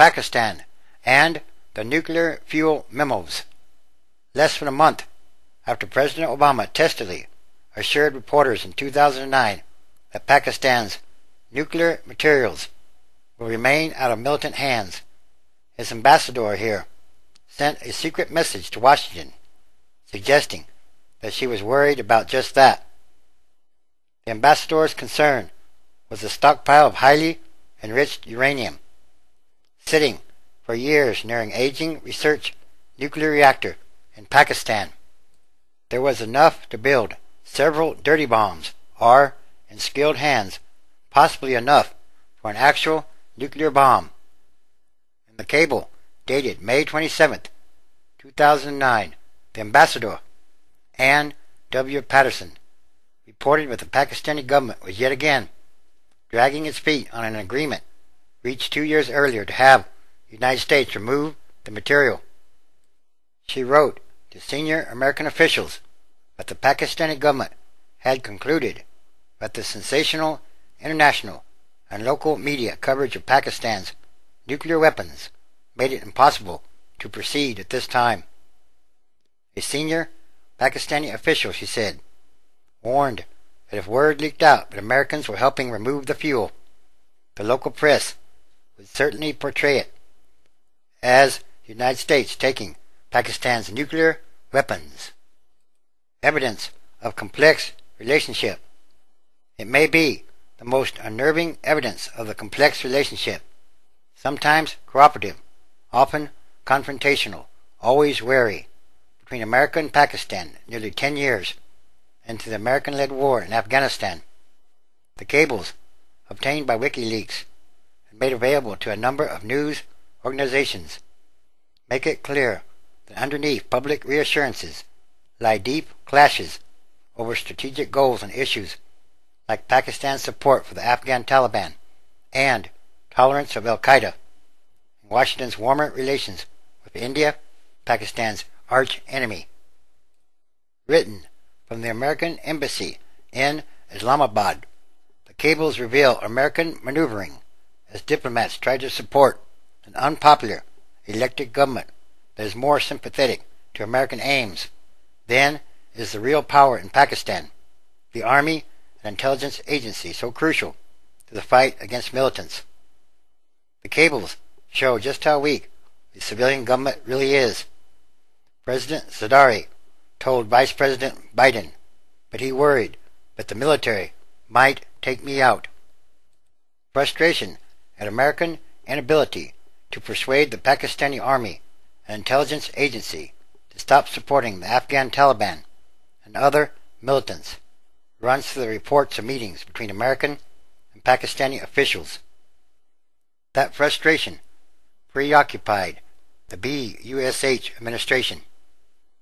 Pakistan, and the nuclear fuel memos. Less than a month after President Obama testily assured reporters in 2009 that Pakistan's nuclear materials will remain out of militant hands, his ambassador here sent a secret message to Washington suggesting that she was worried about just that. The ambassador's concern was the stockpile of highly enriched uranium sitting for years near an aging research nuclear reactor in Pakistan. There was enough to build several dirty bombs, or, in skilled hands, possibly enough for an actual nuclear bomb. In the cable dated May 27, 2009, the ambassador, Ann W. Patterson, reported that the Pakistani government was yet again dragging its feet on an agreement reached 2 years earlier to have the United States remove the material. She wrote to senior American officials that the Pakistani government had concluded that the sensational international and local media coverage of Pakistan's nuclear weapons made it impossible to proceed at this time. A senior Pakistani official, she said, warned that if word leaked out that Americans were helping remove the fuel, the local press would certainly portray it as the United States taking Pakistan's nuclear weapons. Evidence of complex relationship. It may be the most unnerving evidence of the complex relationship, sometimes cooperative, often confrontational, always wary, between America and Pakistan nearly 10 years into the American-led war in Afghanistan. The cables, obtained by WikiLeaks and made available to a number of news organizations, make it clear that underneath public reassurances lie deep clashes over strategic goals and issues like Pakistan's support for the Afghan Taliban and tolerance of Al-Qaeda, and Washington's warmer relations with India, Pakistan's arch enemy. Written from the American Embassy in Islamabad, the cables reveal American maneuvering as diplomats try to support an unpopular elected government that is more sympathetic to American aims than is the real power in Pakistan, the army and intelligence agency so crucial to the fight against militants. The cables show just how weak the civilian government really is. President Zardari told Vice President Biden that he worried that the military might take me out. Frustration at American inability to persuade the Pakistani army and intelligence agency to stop supporting the Afghan Taliban and other militants runs through the reports of meetings between American and Pakistani officials. That frustration preoccupied the BUSH administration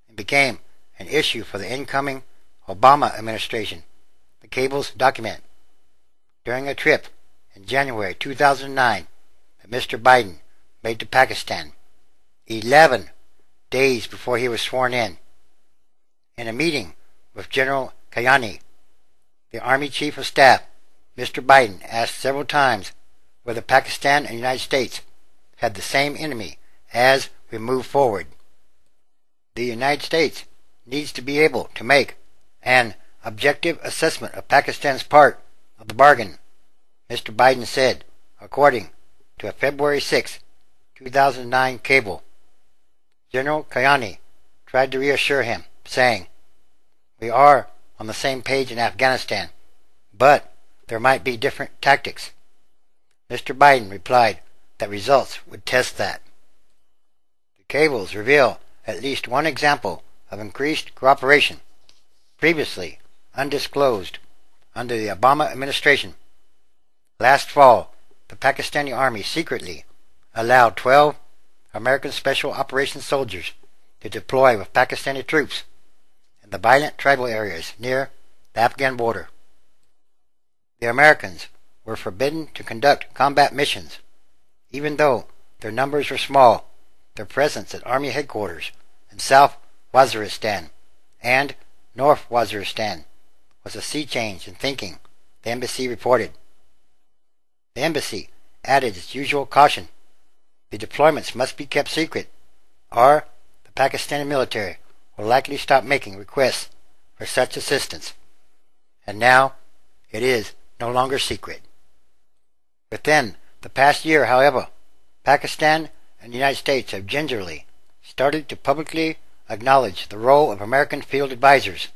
and became an issue for the incoming Obama administration, the cables document. During a trip in January 2009 that Mr. Biden made to Pakistan, 11 days before he was sworn in a meeting with General Kayani, the Army Chief of Staff, Mr. Biden asked several times whether Pakistan and the United States had the same enemy as we move forward. The United States needs to be able to make an objective assessment of Pakistan's part of the bargain, Mr. Biden said, according to a February 6, 2009 cable. General Kayani tried to reassure him, saying, "We are on the same page in Afghanistan, but there might be different tactics." Mr. Biden replied that results would test that. The cables reveal at least one example of increased cooperation, previously undisclosed, under the Obama administration. Last fall, the Pakistani army secretly allowed 12 American Special Operations soldiers to deploy with Pakistani troops in the violent tribal areas near the Afghan border. The Americans were forbidden to conduct combat missions, even though their numbers were small. Their presence at Army headquarters in South Waziristan and North Waziristan was a sea change in thinking, the embassy reported. The embassy added its usual caution The deployments must be kept secret, or the Pakistani military will likely stop making requests for such assistance. And now, it is no longer secret. Within the past year, however, Pakistan and the United States have gingerly started to publicly acknowledge the role of American field advisors.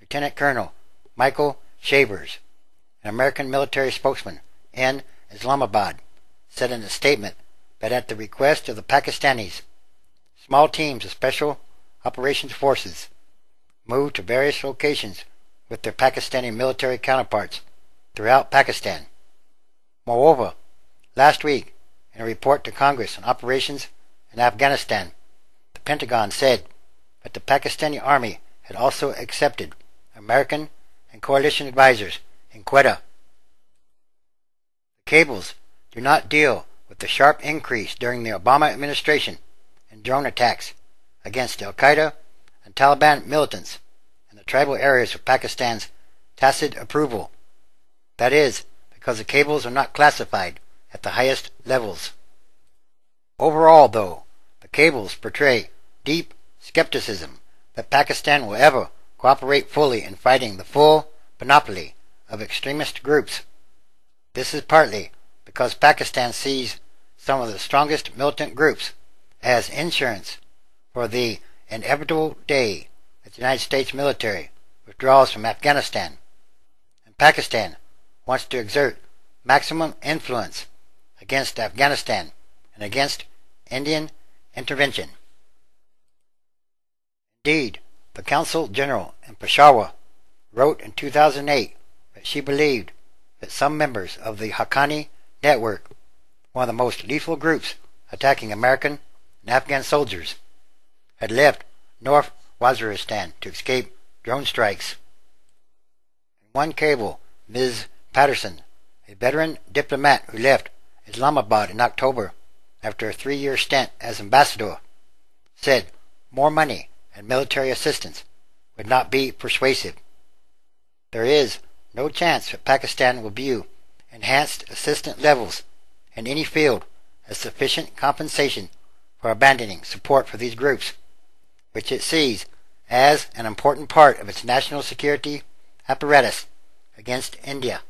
Lieutenant Colonel Michael Shavers, an American military spokesman in Islamabad, said in a statement that at the request of the Pakistanis, small teams of Special Operations Forces moved to various locations with their Pakistani military counterparts throughout Pakistan. Moreover, last week, in a report to Congress on operations in Afghanistan, the Pentagon said that the Pakistani Army had also accepted American and coalition advisors in Quetta. The cables do not deal with the sharp increase during the Obama administration in drone attacks against Al-Qaeda and Taliban militants in the tribal areas of Pakistan's tacit approval. That is, because the cables are not classified at the highest levels. Overall, though, the cables portray deep skepticism that Pakistan will ever cooperate fully in fighting the full panoply of extremist groups. This is partly because Pakistan sees some of the strongest militant groups as insurance for the inevitable day that the United States military withdraws from Afghanistan, and Pakistan wants to exert maximum influence against Afghanistan and against Indian intervention. Indeed, the Consul General in Peshawar wrote in 2008 that she believed that some members of the Haqqani network, one of the most lethal groups attacking American and Afghan soldiers, had left North Waziristan to escape drone strikes. In one cable, Ms. Patterson, a veteran diplomat who left Islamabad in October after a 3-year stint as ambassador, said more money and military assistance would not be persuasive. There is no chance that Pakistan will view enhanced assistance levels in any field as sufficient compensation for abandoning support for these groups, which it sees as an important part of its national security apparatus against India.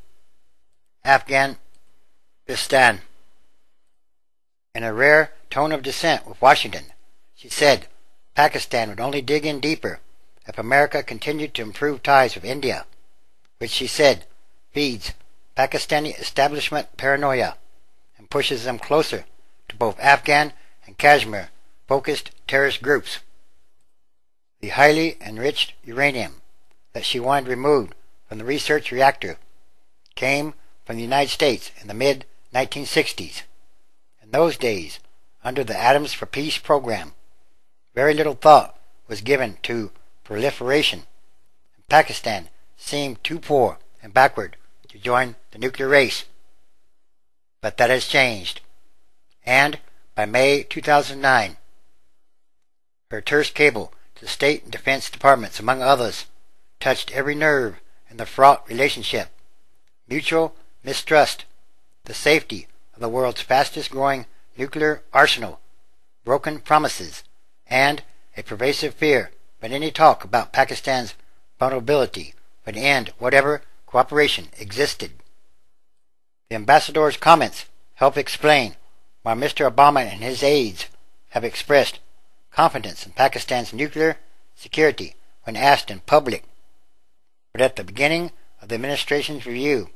Afghanistan. In a rare tone of dissent with Washington, she said Pakistan would only dig in deeper if America continued to improve ties with India, which she said feeds Pakistani establishment paranoia and pushes them closer to both Afghan and Kashmir-focused terrorist groups. The highly enriched uranium that she wanted removed from the research reactor came from the United States in the mid-1960s. In those days, under the Atoms for Peace program, very little thought was given to proliferation, and Pakistan seemed too poor and backward to join the nuclear race. But that has changed, and by May 2009, her terse cable to the State and Defense Departments, among others, touched every nerve in the fraught relationship, mutual mistrust, the safety of the world's fastest-growing nuclear arsenal, broken promises, and a pervasive fear that any talk about Pakistan's vulnerability would end whatever cooperation existed. The ambassador's comments help explain why Mr. Obama and his aides have expressed confidence in Pakistan's nuclear security when asked in public. But at the beginning of the administration's review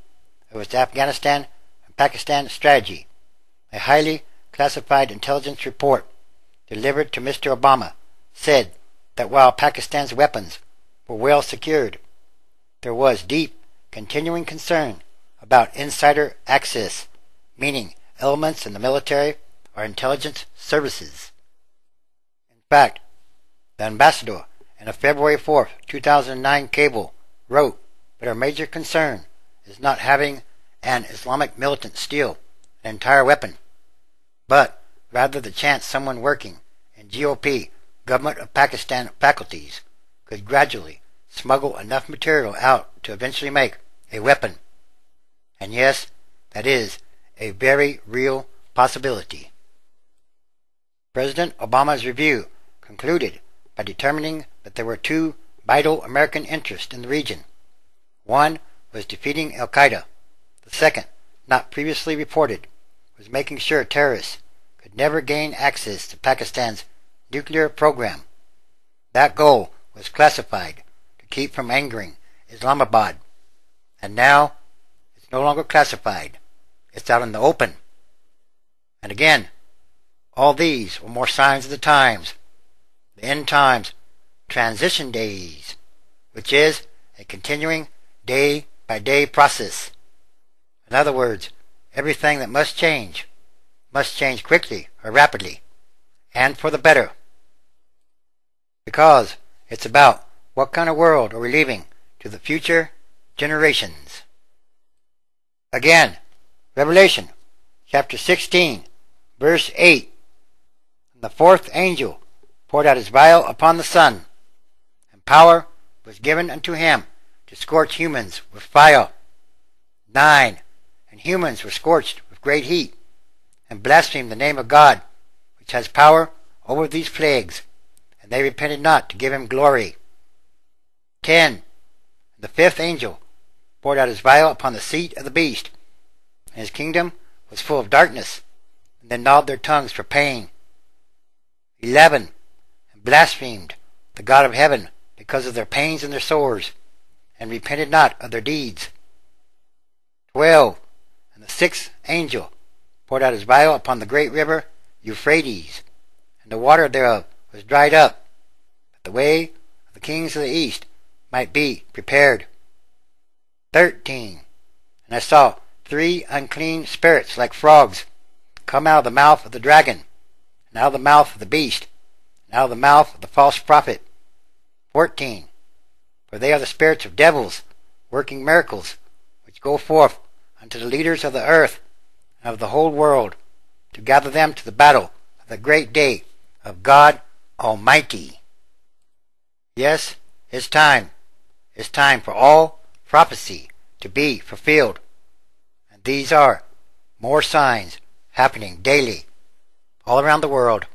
of its Afghanistan and Pakistan strategy, a highly classified intelligence report delivered to Mr. Obama said that while Pakistan's weapons were well secured, there was deep, continuing concern about insider access, meaning elements in the military or intelligence services. In fact, the ambassador in a February 4, 2009 cable wrote that our major concern is not having an Islamic militant steal an entire weapon, but rather the chance someone working in GOP, Government of Pakistan faculties, could gradually smuggle enough material out to eventually make a weapon. And yes, that is a very real possibility. President Obama's review concluded by determining that there were two vital American interests in the region. One was defeating al-Qaeda. The second, not previously reported, was making sure terrorists could never gain access to Pakistan's nuclear program. That goal was classified to keep from angering Islamabad. And now, it's no longer classified. It's out in the open. And again, all these were more signs of the times, the end times, transition days, which is a continuing day-by-day process. In other words, everything that must change quickly or rapidly, and for the better. Because it's about what kind of world are we leaving to the future generations. Again, Revelation chapter 16, verse 8. The fourth angel poured out his vial upon the sun, and power was given unto him to scorch humans with fire. 9. And humans were scorched with great heat, and blasphemed the name of God, which has power over these plagues, and they repented not to give him glory. 10. The fifth angel poured out his vial upon the seat of the beast, and his kingdom was full of darkness, and they gnawed their tongues for pain. 11. And blasphemed the God of heaven because of their pains and their sores, and repented not of their deeds. 12. And the sixth angel poured out his vial upon the great river Euphrates, and the water thereof was dried up, that the way of the kings of the east might be prepared. 13. And I saw 3 unclean spirits like frogs come out of the mouth of the dragon, and out of the mouth of the beast, and out of the mouth of the false prophet. 14. For they are the spirits of devils, working miracles, which go forth unto the leaders of the earth and of the whole world, to gather them to the battle of the great day of God Almighty. Yes, it's time. It's time for all prophecy to be fulfilled. And these are more signs happening daily all around the world.